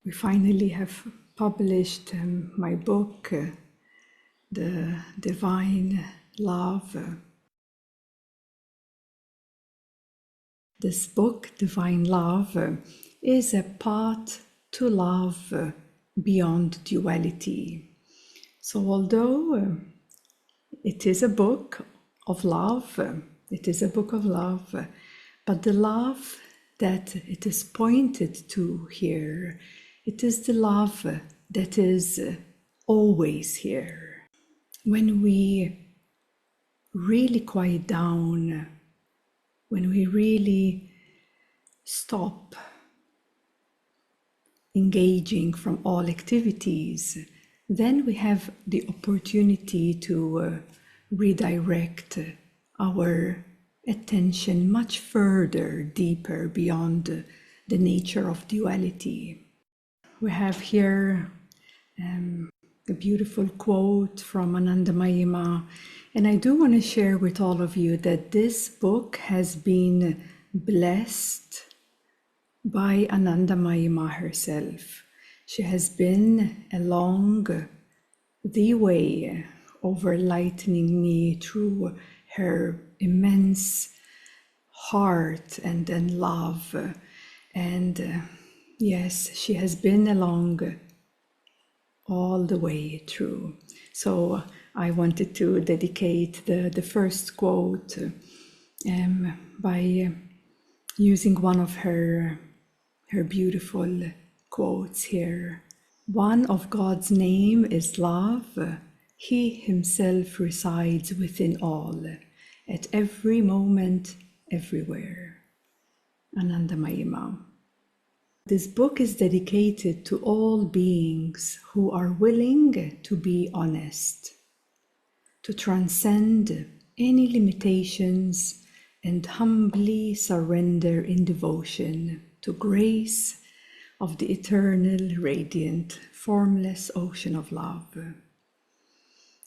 We finally have published my book, The Divine Love. This book, Divine Love, is a path to love beyond duality. So although it is a book of love, but the love that it is pointed to here, it is the love that is always here. When we really quiet down, when we really stop engaging from all activities, then we have the opportunity to redirect our attention much further, deeper, beyond the nature of duality. We have here a beautiful quote from Anandamayi Ma, and I do want to share with all of you that this book has been blessed by Anandamayi Ma herself. She has been along the way, overlightening me through her immense heart and love. And yes, she has been along all the way through. So I wanted to dedicate the first quote by using one of her beautiful quotes here. One of God's name is love. He himself resides within all, at every moment, everywhere. Anandamayi Ma. This book is dedicated to all beings who are willing to be honest, to transcend any limitations and humbly surrender in devotion to grace of the eternal, radiant, formless ocean of love.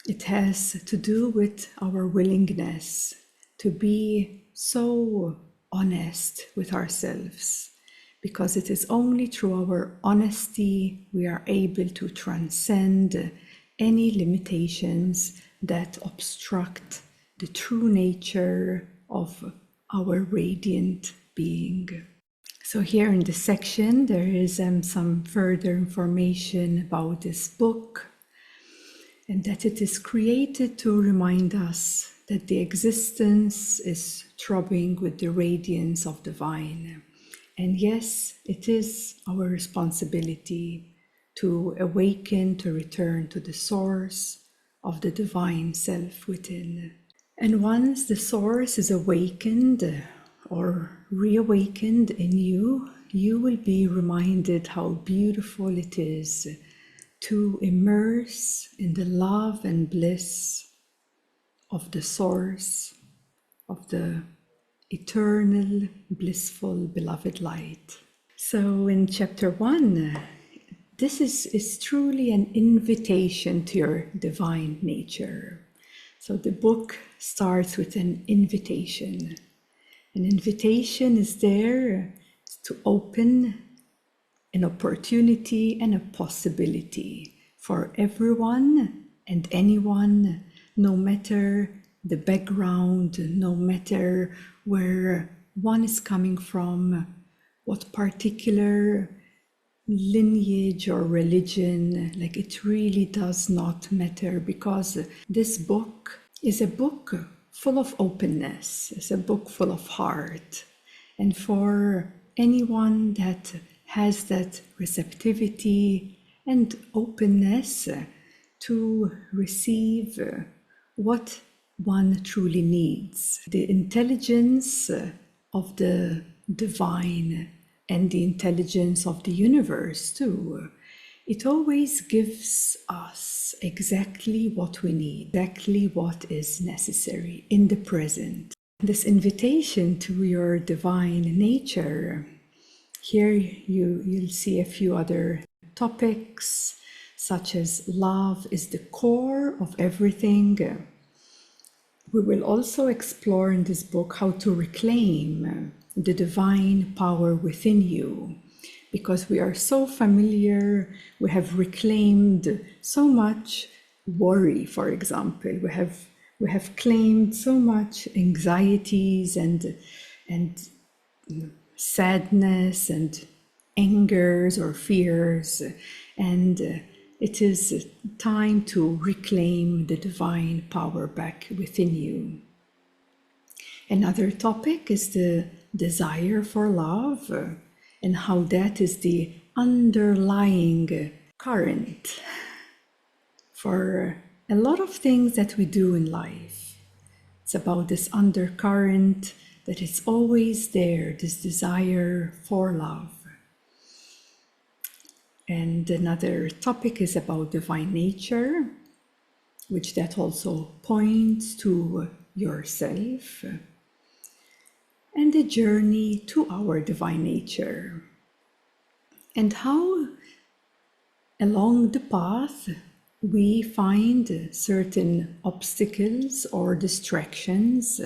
It has to do with our willingness to be so honest with ourselves, because it is only through our honesty we are able to transcend any limitations that obstruct the true nature of our radiant being. So here in this section there is some further information about this book, and that it is created to remind us that the existence is throbbing with the radiance of divine. And yes, it is our responsibility to awaken, to return to the source of the divine self within. And once the source is awakened or reawakened in you, you will be reminded how beautiful it is to immerse in the love and bliss of the source, of the eternal, blissful, beloved light. So in chapter 1, this is truly an invitation to your divine nature. So the book starts with an invitation. An invitation is there to open an opportunity and a possibility for everyone and anyone, no matter the background, no matter where one is coming from, what particular lineage or religion, like it really does not matter, because this book is a book full of openness, it's a book full of heart. And for anyone that has that receptivity and openness to receive what one truly needs, the intelligence of the divine and the intelligence of the universe too, it always gives us exactly what we need, exactly what is necessary in the present. This invitation to your divine nature, here you'll see a few other topics, such as love is the core of everything. We will also explore in this book how to reclaim the divine power within you, because we are so familiar. We have reclaimed so much worry, for example. We have claimed so much anxieties and sadness and angers or fears, and it is time to reclaim the divine power back within you. Another topic is the desire for love, and how that is the underlying current for a lot of things that we do in life. It's about this undercurrent that is always there, this desire for love. And another topic is about divine nature, which that also points to yourself and the journey to our divine nature, and how along the path we find certain obstacles or distractions,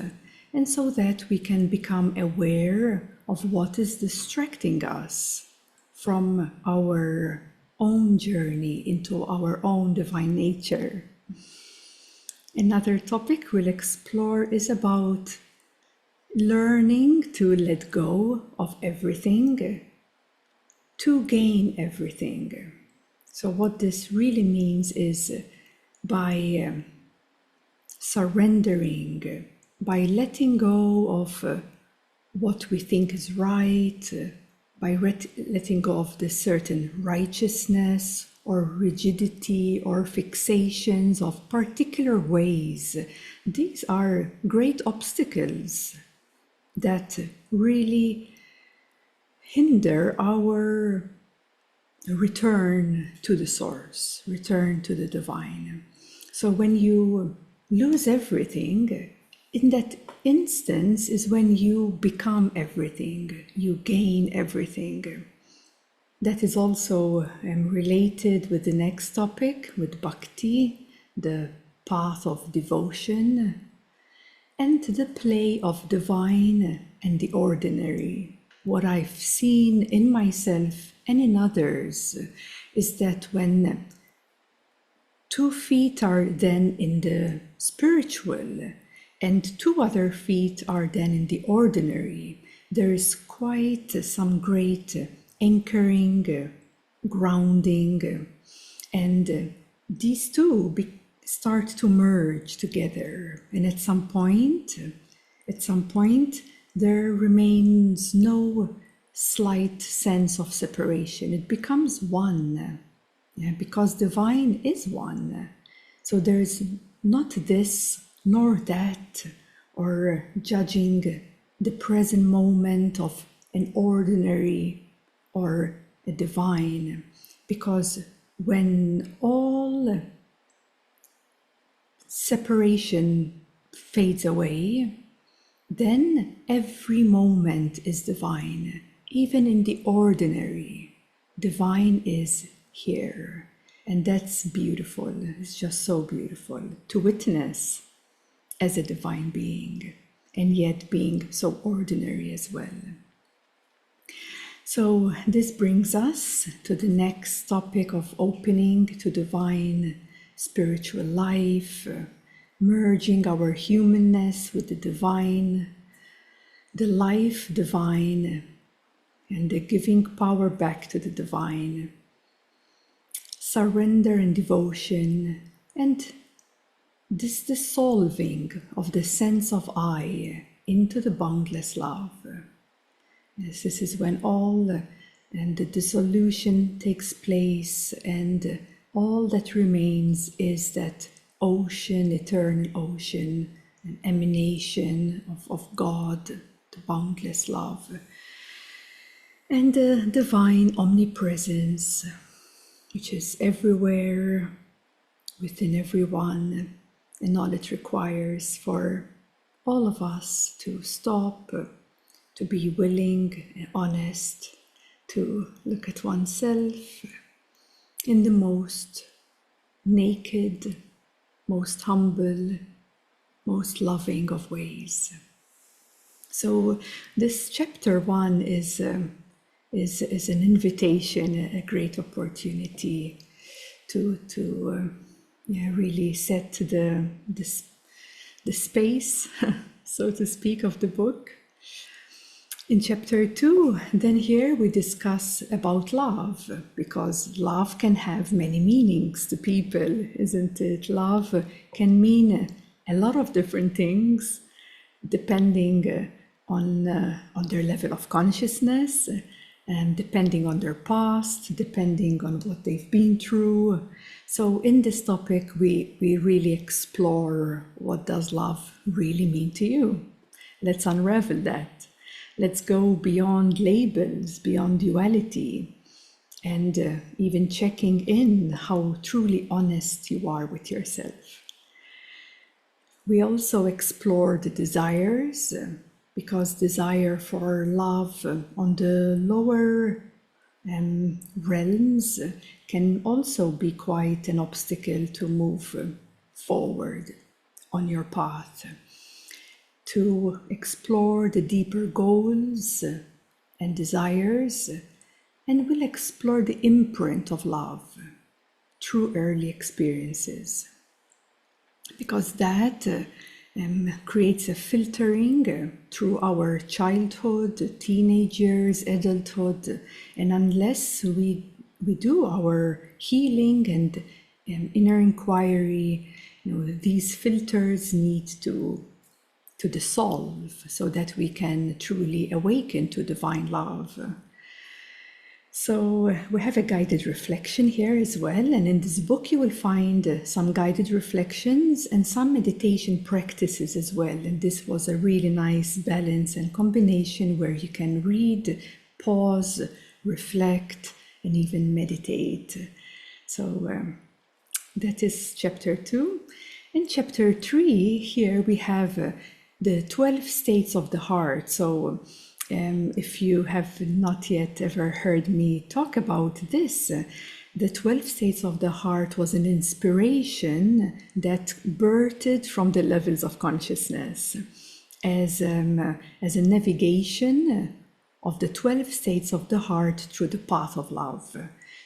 and so that we can become aware of what is distracting us from our own journey into our own divine nature. Another topic we'll explore is about learning to let go of everything to gain everything. So what this really means is by surrendering, by letting go of what we think is right, by letting go of the certain righteousness or rigidity or fixations of particular ways. These are great obstacles that really hinder our return to the source, return to the divine. So when you lose everything, in that instance is when you become everything, you gain everything. That is also related with the next topic, with bhakti, the path of devotion, and the play of divine and the ordinary. What I've seen in myself and in others is that when 2 feet are then in the spiritual and 2 other feet are then in the ordinary, there is quite some great anchoring, grounding, and these two start to merge together. And at some point, there remains no slight sense of separation. It becomes one, because divine is one. So there is not this nor that, or judging the present moment of an ordinary or a divine, because when all separation fades away, then every moment is divine. Even in the ordinary, divine is here. And that's beautiful. It's just so beautiful to witness as a divine being, and yet being so ordinary as well. So this brings us to the next topic of opening to divine spiritual life, merging our humanness with the divine, the life divine, and the giving power back to the divine, surrender and devotion, and this dissolving of the sense of I into the boundless love. Yes, this is when all and the dissolution takes place, and all that remains is that ocean, eternal ocean, an emanation of God, the boundless love, and the divine omnipresence, which is everywhere, within everyone, and all it requires for all of us to stop, to be willing and honest, to look at oneself in the most naked, most humble, most loving of ways. So this chapter 1 is is an invitation, a great opportunity to really set the space, so to speak, of the book. In chapter 2, then here we discuss about love, because love can have many meanings to people, isn't it? Love can mean a lot of different things, depending on their level of consciousness, and depending on their past, depending on what they've been through. So in this topic, we really explore, what does love really mean to you? Let's unravel that. Let's go beyond labels, beyond duality, and even checking in how truly honest you are with yourself. We also explore the desires, because desire for love on the lower realms can also be quite an obstacle to move forward on your path. To explore the deeper goals and desires, and we'll explore the imprint of love through early experiences, because that creates a filtering through our childhood, teenagers, adulthood, and unless we do our healing and inner inquiry, these filters need to dissolve so that we can truly awaken to divine love. So we have a guided reflection here as well, and in this book you will find some guided reflections and some meditation practices as well, and this was a really nice balance and combination where you can read, pause, reflect, and even meditate. So that is chapter 2. In chapter 3, here we have the 12 states of the heart. So if you have not yet ever heard me talk about this, the 12 states of the heart was an inspiration that birthed from the levels of consciousness as a navigation of the 12 states of the heart through the path of love.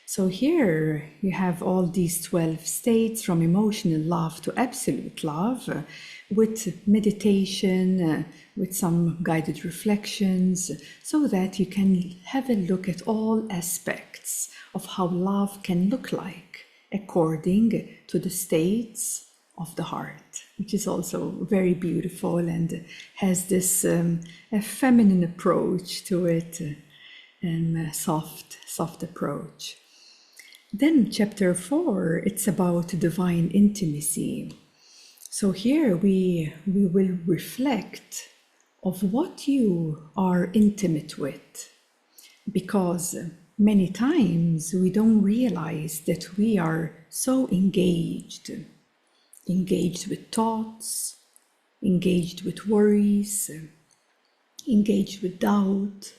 So here you have all these 12 states, from emotional love to absolute love, with meditation, with some guided reflections, so that you can have a look at all aspects of how love can look like according to the states of the heart, which is also very beautiful and has this a feminine approach to it, and a soft approach. Then chapter 4, it's about divine intimacy. So here we will reflect of what you are intimate with, because many times we don't realize that we are so engaged with thoughts, engaged with worries, engaged with doubt.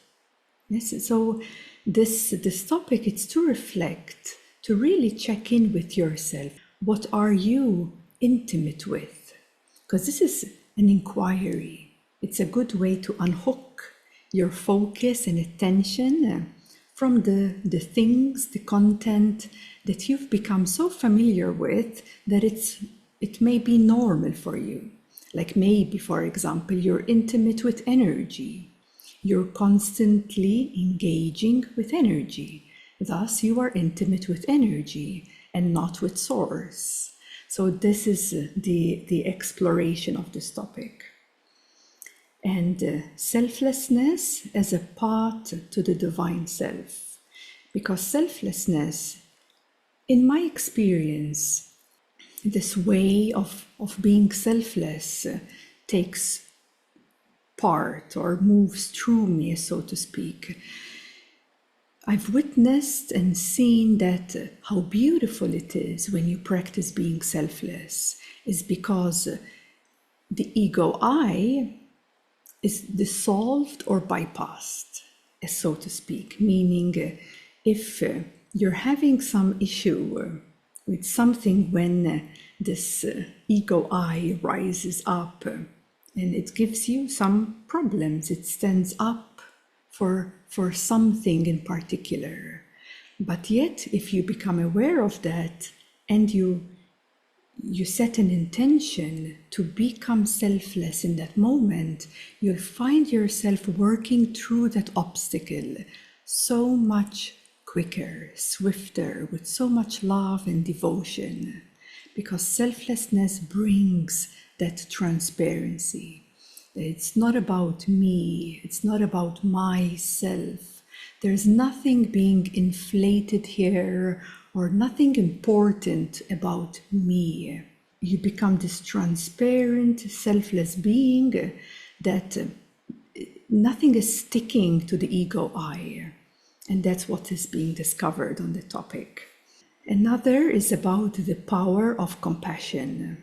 Yes, so this topic, it's to reflect, to really check in with yourself. What are you intimate with? Because this is an inquiry. It's a good way to unhook your focus and attention from the things, the content that you've become so familiar with that it may be normal for you. Like maybe, for example, you're intimate with energy. You're constantly engaging with energy. Thus, you are intimate with energy and not with source. So this is the exploration of this topic. And selflessness as a path to the divine self. Because selflessness, in my experience, this way of being selfless takes part or moves through me, so to speak. I've witnessed and seen that how beautiful it is when you practice being selfless is because the ego I is dissolved or bypassed, so to speak, meaning if you're having some issue with something when this ego I rises up and it gives you some problems, it stands up for something in particular. But yet, if you become aware of that and you set an intention to become selfless in that moment, you'll find yourself working through that obstacle so much quicker, swifter, with so much love and devotion, because selflessness brings that transparency. It's not about me, it's not about myself. There's nothing being inflated here or nothing important about me. You become this transparent, selfless being that nothing is sticking to the ego I. And that's what is being discovered on the topic. Another is about the power of compassion.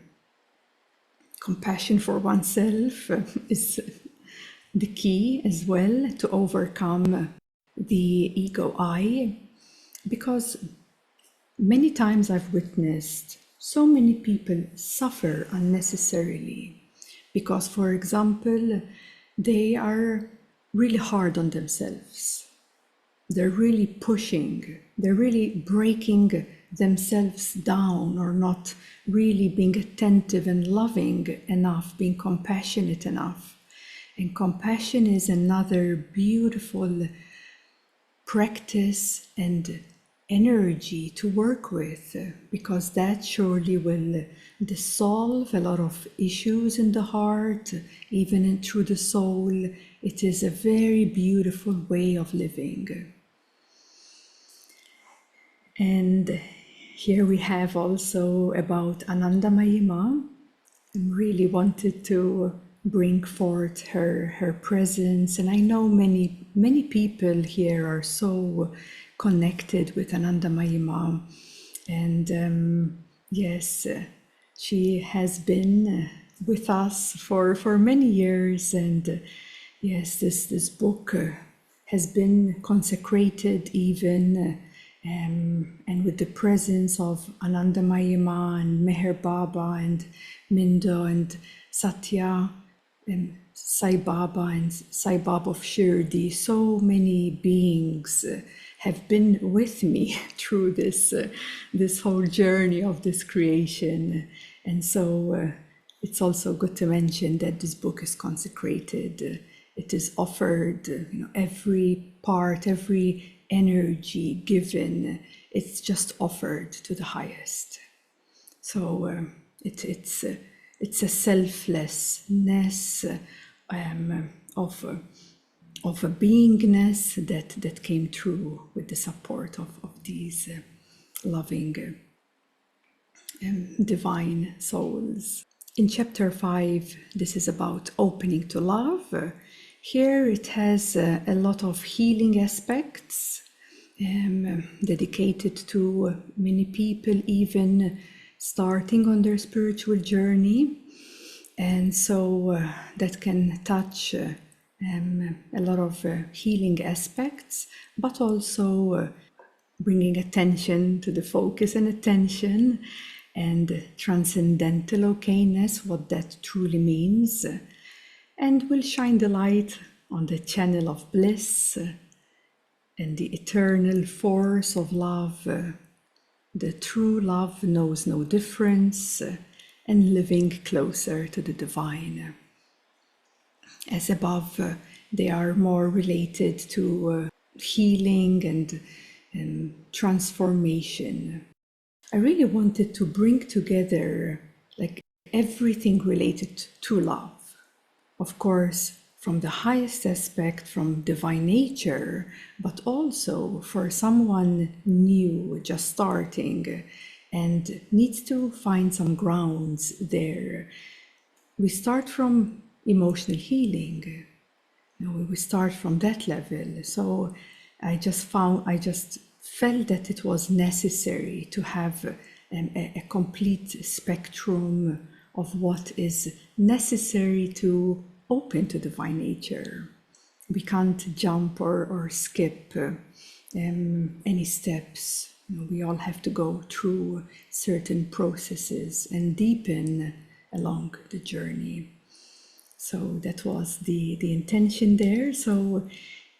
Compassion for oneself is the key as well to overcome the ego I, because many times I've witnessed so many people suffer unnecessarily because, for example, they are really hard on themselves. They're really pushing, they're really breaking themselves down, or not really being attentive and loving enough, being compassionate enough. And compassion is another beautiful practice and energy to work with, because that surely will dissolve a lot of issues in the heart, even through the soul. It is a very beautiful way of living. And here we have also about Anandamayi Ma. I really wanted to bring forth her presence, and I know many people here are so connected with Anandamayi Ma, and yes, she has been with us for many years, and yes, this book has been consecrated even, and with the presence of Anandamayi Ma and Meher Baba and Mindo and Satya and Sai Baba and Sai Baba of Shirdi, so many beings have been with me through this whole journey of this creation. And so it's also good to mention that this book is consecrated. It is offered, every part, every energy given, it's just offered to the highest. So it's a selflessness of a beingness that came through with the support of these loving divine souls. In chapter 5, this is about opening to love. Here it has a lot of healing aspects dedicated to many people, even starting on their spiritual journey. And so that can touch a lot of healing aspects, but also bringing attention to the focus and attention and transcendental okayness, what that truly means. And will shine the light on the channel of bliss and the eternal force of love. The true love knows no difference, and living closer to the divine. As above, they are more related to healing and transformation. I really wanted to bring together like everything related to love. Of course, from the highest aspect, from divine nature, but also for someone new, just starting, and needs to find some grounds there. We start from emotional healing. We start from that level. So I just felt that it was necessary to have a complete spectrum of what is necessary to open to divine nature. We can't jump or skip any steps. We all have to go through certain processes and deepen along the journey. So that was the intention there. So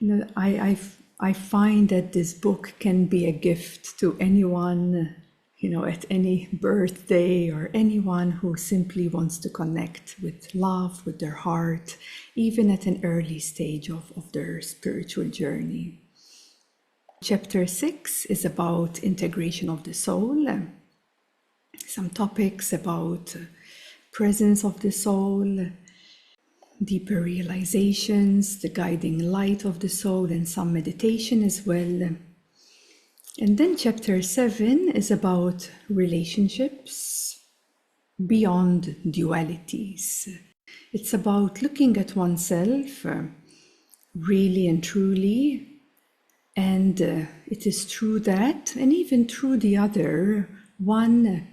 I find that this book can be a gift to anyone, at any birthday, or anyone who simply wants to connect with love, with their heart, even at an early stage of their spiritual journey. Chapter 6 is about integration of the soul, some topics about presence of the soul, deeper realizations, the guiding light of the soul, and some meditation as well. And then chapter 7 is about relationships beyond dualities. It's about looking at oneself really and truly, and it is true that, and even through the other, one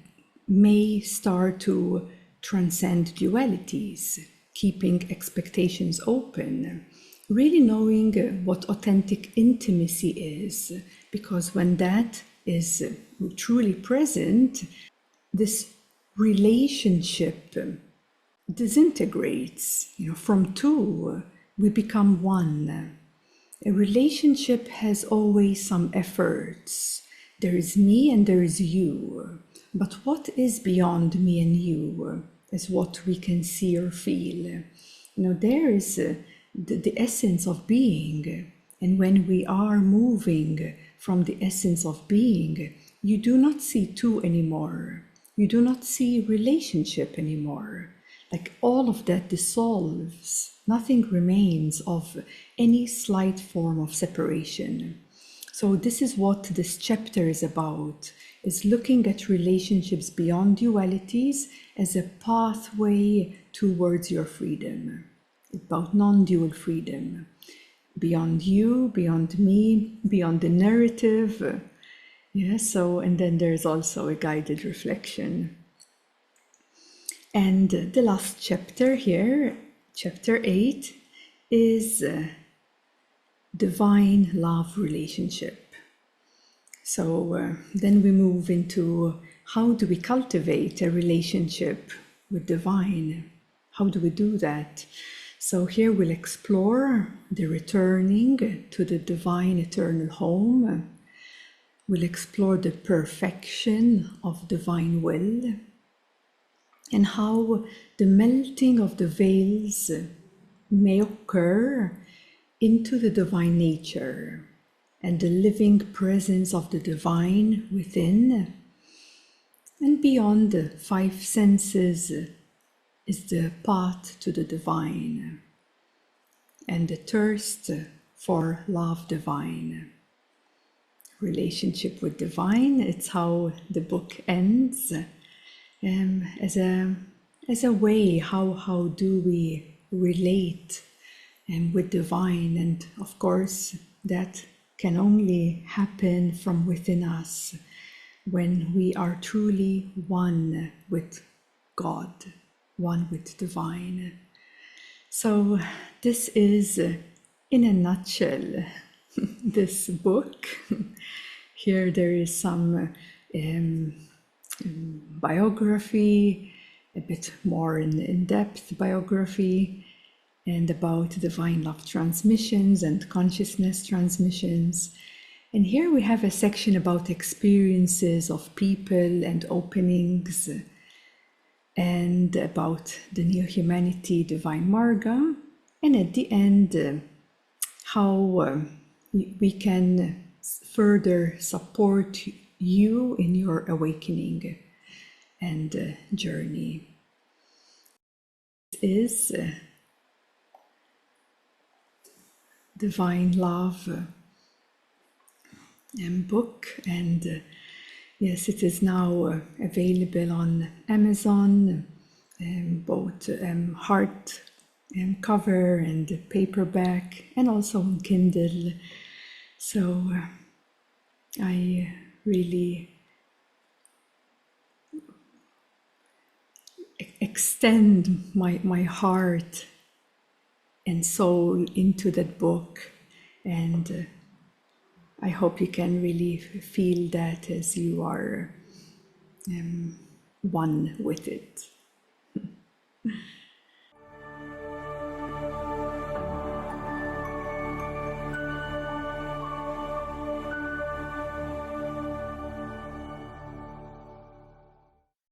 may start to transcend dualities, keeping expectations open, really knowing what authentic intimacy is, because when that is truly present, this relationship disintegrates. From two, we become one. A relationship has always some efforts. There is me and there is you. But what is beyond me and you is what we can see or feel. There is the essence of being. And when we are moving from the essence of being, you do not see two anymore. You do not see relationship anymore. Like all of that dissolves. Nothing remains of any slight form of separation. So this is what this chapter is about, is looking at relationships beyond dualities as a pathway towards your freedom, about non-dual freedom, beyond you, beyond me, beyond the narrative. And then there's also a guided reflection. And the last chapter here, chapter 8, is divine love relationship. So then we move into how do we cultivate a relationship with divine? How do we do that? So here we'll explore the returning to the divine eternal home. We'll explore the perfection of divine will, and how the melting of the veils may occur into the divine nature and the living presence of the divine within. And beyond the five senses is the path to the divine and the thirst for love divine. Relationship with divine, it's how the book ends. As a way, how do we relate with divine? And of course, that can only happen from within us when we are truly one with God, one with divine. So this is, in a nutshell, this book. Here there is some biography, a bit more in-depth biography, and about divine love transmissions and consciousness transmissions. And here we have a section about experiences of people and openings, and about the New Humanity Divine Marga, and at the end, how we can further support you in your awakening and journey. This is Divine Love book, and yes, it is now available on Amazon, both hard cover and paperback, and also on Kindle. So I really extend my heart and soul into that book, and I hope you can really feel that as you are one with it.